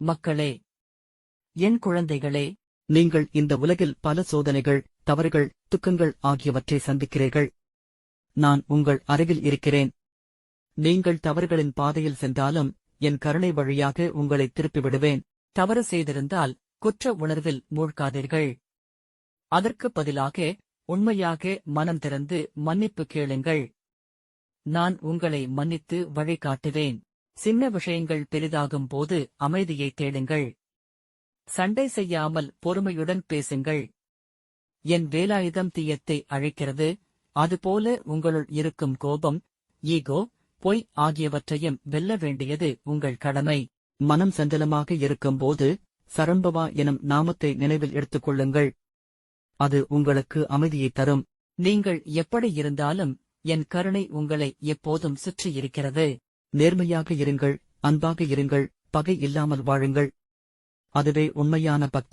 மக்களே, என் குழந்தைகளே, நீங்கள் இந்த உலகில் பல சோதனைகள், தவறுகள், துக்கங்கள் ஆகியவற்றை சந்திக்கிறீர்கள். நான் உங்கள் அருகில் இருக்கிறேன். நீங்கள் தவறுகளின் பாதையில் சென்றாலும் என் கருணை வழியாக உங்களை திருப்பிவிடுவேன். தவறு செய்திருந்தால் குற்ற உணர்வில் மூழ்காதீர்கள். அதற்குப் பதிலாக உண்மையாக மனம் திறந்து மன்னிப்பு கேளுங்கள். நான் உங்களை மன்னித்து வழிகாட்டுவேன். சின்ன விஷயங்கள் பெரிதாகும் போது அமைதியை தேடுங்கள். சண்டை செய்யாமல் பொறுமையுடன் பேசுங்கள். என் வேலாயுதம் தீயத்தை அழிக்கிறது, அதுபோல உங்களுள் இருக்கும் கோபம், ஈகோ, பொய் ஆகியவற்றையும் வெல்ல வேண்டியது உங்கள் கடமை. மனம் சஞ்சலமாக இருக்கும்போது சரம்பவா எனும் நாமத்தை நினைவில் எடுத்துக் கொள்ளுங்கள். அது உங்களுக்கு அமைதியை தரும். நீங்கள் எப்படி இருந்தாலும் என் கருணை உங்களை எப்போதும் சுற்றியிருக்கிறது. நேர்மையாக இருங்கள், அன்பாக இருங்கள், பகை இல்லாமல் வாழுங்கள். அதுவே உண்மையான பக்தி.